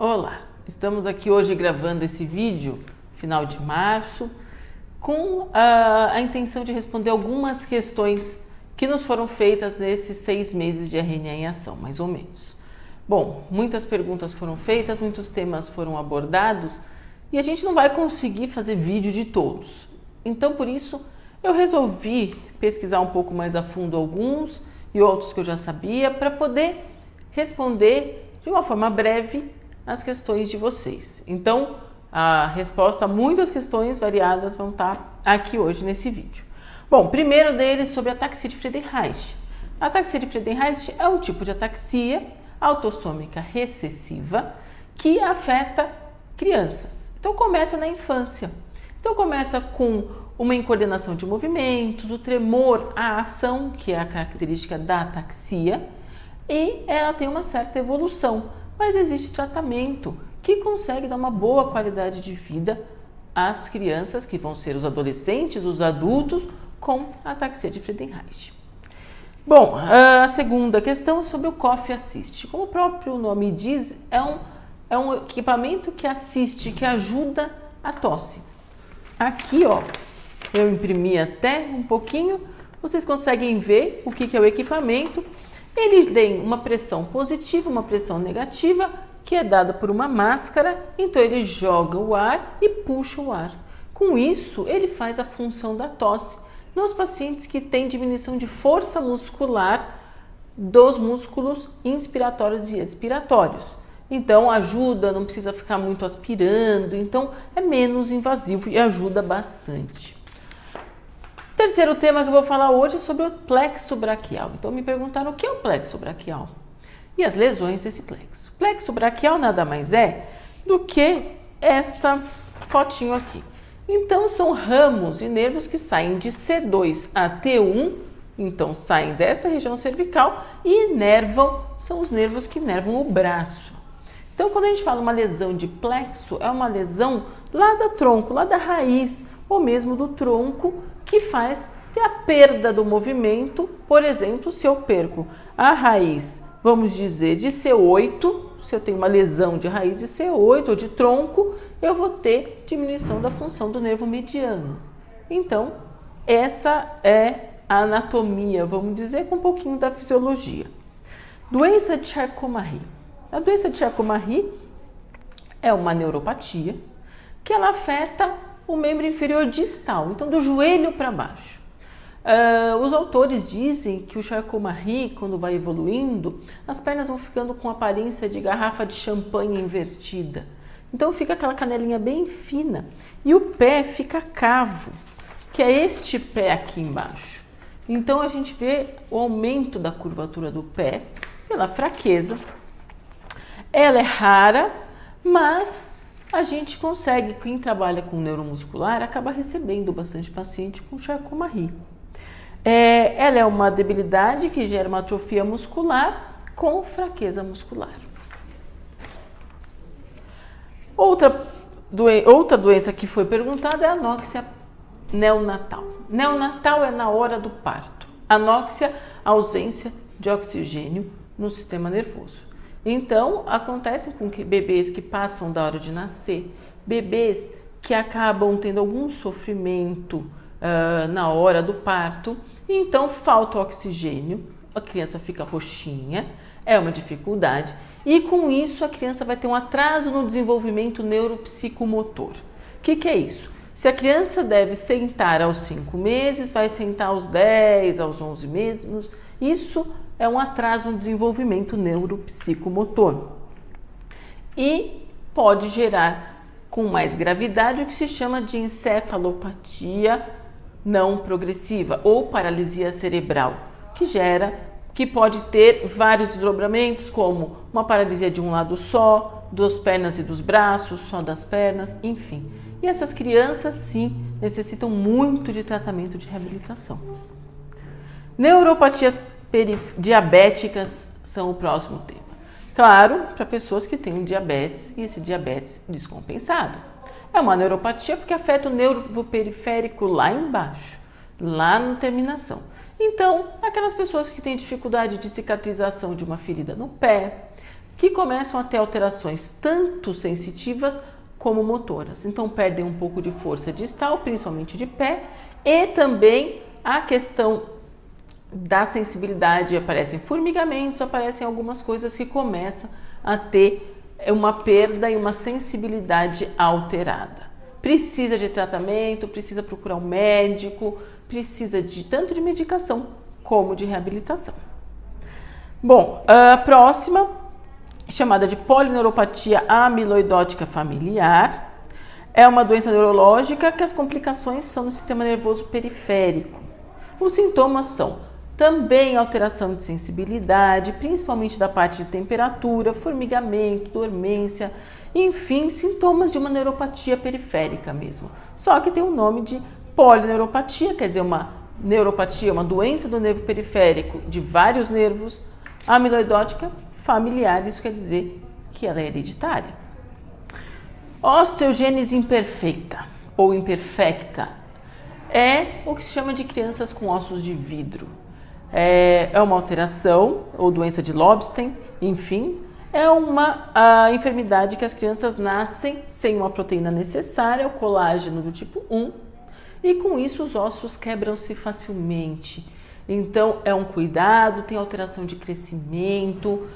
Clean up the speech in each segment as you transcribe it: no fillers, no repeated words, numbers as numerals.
Olá, estamos aqui hoje gravando esse vídeo, final de março, com a intenção de responder algumas questões que nos foram feitas nesses 6 meses de RNA em ação, mais ou menos. Bom, muitas perguntas foram feitas, muitos temas foram abordados e a gente não vai conseguir fazer vídeo de todos. Então, por isso, eu resolvi pesquisar um pouco mais a fundo alguns e outros que eu já sabia para poder responder de uma forma breve as questões de vocês. Então, a resposta a muitas questões variadas vão estar aqui hoje nesse vídeo. Bom, primeiro deles sobre a ataxia de Friedreich. A ataxia de Friedreich é um tipo de ataxia autossômica recessiva que afeta crianças. Então, começa na infância. Então, começa com uma incoordenação de movimentos, o tremor, a ação, que é a característica da ataxia, e ela tem uma certa evolução. Mas existe tratamento que consegue dar uma boa qualidade de vida às crianças, que vão ser os adolescentes, os adultos, com ataxia de Friedreich. Bom, a segunda questão é sobre o Cough Assist. Como o próprio nome diz, é um equipamento que assiste, que ajuda a tosse. Aqui, ó, eu imprimi até um pouquinho, vocês conseguem ver o que é o equipamento. Eles têm uma pressão positiva, uma pressão negativa, que é dada por uma máscara, então ele joga o ar e puxa o ar. Com isso, ele faz a função da tosse nos pacientes que têm diminuição de força muscular dos músculos inspiratórios e expiratórios. Então, ajuda, não precisa ficar muito aspirando, então é menos invasivo e ajuda bastante. Terceiro tema que eu vou falar hoje é sobre o plexo braquial. Então me perguntaram o que é o plexo braquial e as lesões desse plexo. Plexo braquial nada mais é do que esta fotinho aqui. Então são ramos e nervos que saem de C2 a T1, então saem dessa região cervical e inervam, são os nervos que inervam o braço. Então quando a gente fala uma lesão de plexo, é uma lesão lá do tronco, lá da raiz, ou mesmo do tronco, que faz ter a perda do movimento. Por exemplo, se eu perco a raiz, vamos dizer, de C8, se eu tenho uma lesão de raiz de C8 ou de tronco, eu vou ter diminuição da função do nervo mediano. Então, essa é a anatomia, vamos dizer, com um pouquinho da fisiologia. Doença de Charcot-Marie. A doença de Charcot-Marie é uma neuropatia que ela afeta o membro inferior distal, então do joelho para baixo. Os autores dizem que o Charcot-Marie, quando vai evoluindo, as pernas vão ficando com aparência de garrafa de champanhe invertida. Então fica aquela canelinha bem fina e o pé fica cavo, que é este pé aqui embaixo. Então a gente vê o aumento da curvatura do pé pela fraqueza. Ela é rara, mas a gente consegue, quem trabalha com neuromuscular, acaba recebendo bastante paciente com Charcot-Marie. Ela é uma debilidade que gera uma atrofia muscular com fraqueza muscular. Outra doença que foi perguntada é a anóxia neonatal. Neonatal é na hora do parto. Anóxia, ausência de oxigênio no sistema nervoso. Então, acontece com que bebês que passam da hora de nascer, bebês que acabam tendo algum sofrimento na hora do parto, e então falta oxigênio, a criança fica roxinha, é uma dificuldade, e com isso a criança vai ter um atraso no desenvolvimento neuropsicomotor. O que é isso? Se a criança deve sentar aos 5 meses, vai sentar aos 10, aos 11 meses, isso é um atraso no desenvolvimento neuropsicomotor e pode gerar com mais gravidade o que se chama de encefalopatia não progressiva ou paralisia cerebral, que pode ter vários desdobramentos, como uma paralisia de um lado só, das pernas e dos braços, só das pernas, enfim. E essas crianças, sim, necessitam muito de tratamento de reabilitação. Neuropatias diabéticas são o próximo tema. Claro, para pessoas que têm diabetes e esse diabetes descompensado. É uma neuropatia porque afeta o nervo periférico lá embaixo, lá na terminação. Então, aquelas pessoas que têm dificuldade de cicatrização de uma ferida no pé, que começam a ter alterações tanto sensitivas como motoras. Então perdem um pouco de força distal, principalmente de pé, e também a questão da sensibilidade, aparecem formigamentos, aparecem algumas coisas que começam a ter uma perda e uma sensibilidade alterada. Precisa de tratamento, precisa procurar um médico, precisa de tanto de medicação como de reabilitação. Bom, a próxima, chamada de polineuropatia amiloidótica familiar, é uma doença neurológica que as complicações são no sistema nervoso periférico. Os sintomas são também alteração de sensibilidade, principalmente da parte de temperatura, formigamento, dormência, enfim, sintomas de uma neuropatia periférica mesmo. Só que tem o nome de polineuropatia, quer dizer, uma neuropatia, uma doença do nervo periférico de vários nervos, amiloidótica familiar, isso quer dizer que ela é hereditária. Osteogênese imperfeita ou imperfecta é o que se chama de crianças com ossos de vidro. É uma alteração ou doença de Lobstein, enfim, é uma enfermidade que as crianças nascem sem uma proteína necessária, o colágeno do tipo 1, e com isso os ossos quebram-se facilmente. Então é um cuidado, tem alteração de crescimento,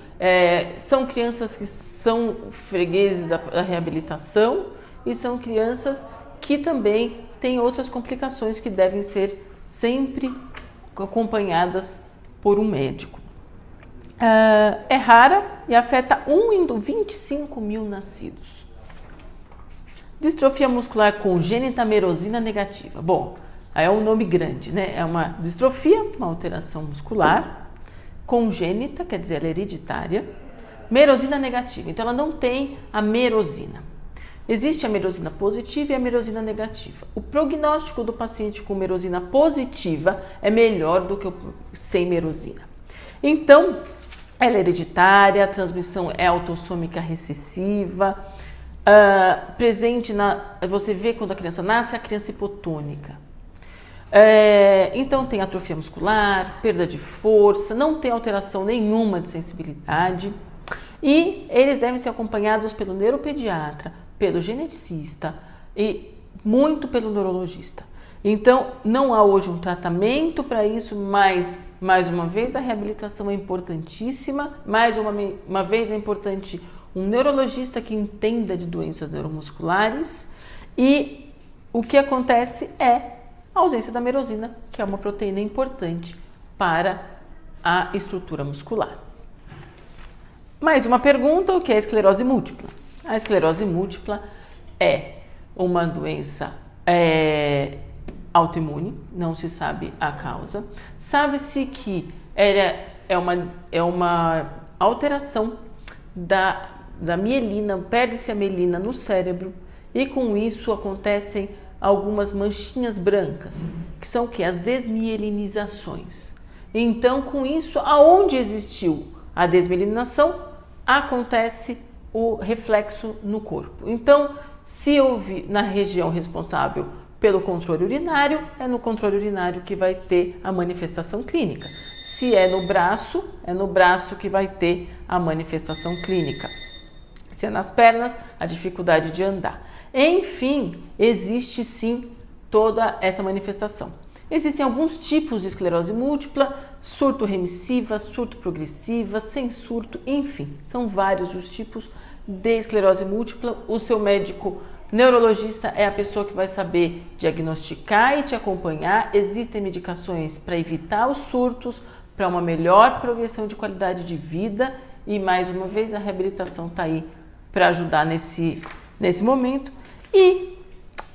são crianças que são fregueses da reabilitação e são crianças que também têm outras complicações que devem ser sempre acompanhadas por um médico. É rara e afeta 1 em 25 mil nascidos. Distrofia muscular congênita merosina negativa. Bom, é um nome grande, né? É uma distrofia, uma alteração muscular, congênita, quer dizer, ela é hereditária, merosina negativa. Então, ela não tem a merosina. Existe a merosina positiva e a merosina negativa. O prognóstico do paciente com merosina positiva é melhor do que o sem merosina. Então, ela é hereditária, a transmissão é autossômica recessiva, presente você vê quando a criança nasce, a criança hipotônica. Então tem atrofia muscular, perda de força, não tem alteração nenhuma de sensibilidade e eles devem ser acompanhados pelo neuropediatra, pelo geneticista e muito pelo neurologista. Então não há hoje um tratamento para isso, mas mais uma vez a reabilitação é importantíssima, mais uma vez é importante um neurologista que entenda de doenças neuromusculares e o que acontece é a ausência da merosina, que é uma proteína importante para a estrutura muscular. Mais uma pergunta, o que é a esclerose múltipla? A esclerose múltipla é uma doença autoimune, não se sabe a causa. Sabe-se que é uma alteração da mielina, perde-se a mielina no cérebro e com isso acontecem algumas manchinhas brancas, que são o quê? As desmielinizações. Então, com isso, aonde existiu a desmielinização, acontece o reflexo no corpo. Então, se houve na região responsável pelo controle urinário, é no controle urinário que vai ter a manifestação clínica. Se é no braço que vai ter a manifestação clínica. Se é nas pernas, a dificuldade de andar. Enfim, existe sim toda essa manifestação. Existem alguns tipos de esclerose múltipla, surto remissiva, surto progressiva, sem surto, enfim, são vários os tipos de esclerose múltipla. O seu médico neurologista é a pessoa que vai saber diagnosticar e te acompanhar. Existem medicações para evitar os surtos, para uma melhor progressão de qualidade de vida e, mais uma vez, a reabilitação está aí para ajudar nesse momento. E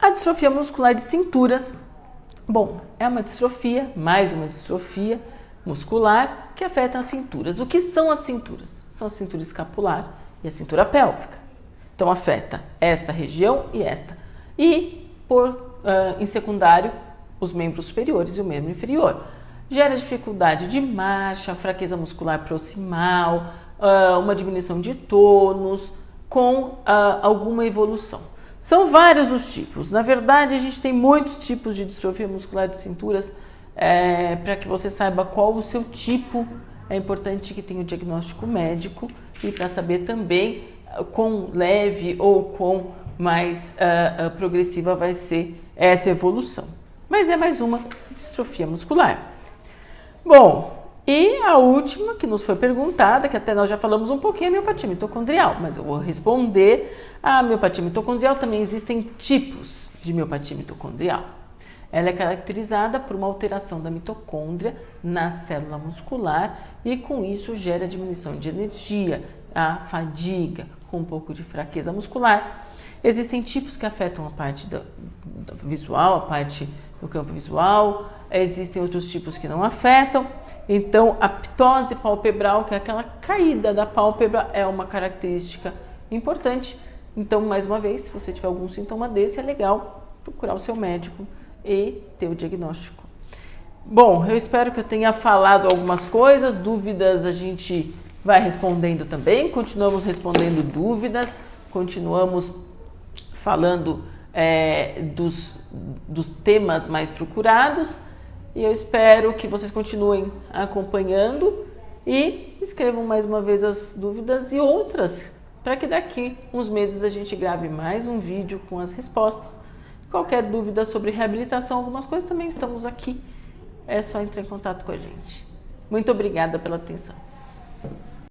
a distrofia muscular de cinturas, bom, é uma distrofia, mais uma distrofia muscular que afeta as cinturas. O que são as cinturas? São a cintura escapular e a cintura pélvica. Então afeta esta região e esta. E, em secundário, os membros superiores e o membro inferior. Gera dificuldade de marcha, fraqueza muscular proximal, uma diminuição de tônus, com alguma evolução. São vários os tipos. Na verdade, a gente tem muitos tipos de distrofia muscular de cinturas. Para que você saiba qual o seu tipo, é importante que tenha o diagnóstico médico e para saber também quão leve ou quão mais progressiva vai ser essa evolução. Mas é mais uma distrofia muscular. Bom, e a última que nos foi perguntada, que até nós já falamos um pouquinho, é a miopatia mitocondrial, mas eu vou responder. A miopatia mitocondrial também existem tipos de miopatia mitocondrial. Ela é caracterizada por uma alteração da mitocôndria na célula muscular e com isso gera diminuição de energia, a fadiga, com um pouco de fraqueza muscular. Existem tipos que afetam a parte visual, a parte do campo visual, existem outros tipos que não afetam. Então, a ptose palpebral, que é aquela caída da pálpebra, é uma característica importante. Então, mais uma vez, se você tiver algum sintoma desse, é legal procurar o seu médico e ter o diagnóstico. Bom, eu espero que eu tenha falado algumas coisas, dúvidas a gente vai respondendo também, continuamos respondendo dúvidas, continuamos falando dos temas mais procurados e eu espero que vocês continuem acompanhando e escrevam mais uma vez as dúvidas e outras, para que daqui uns meses a gente grave mais um vídeo com as respostas. Qualquer dúvida sobre reabilitação, algumas coisas também estamos aqui, é só entrar em contato com a gente. Muito obrigada pela atenção.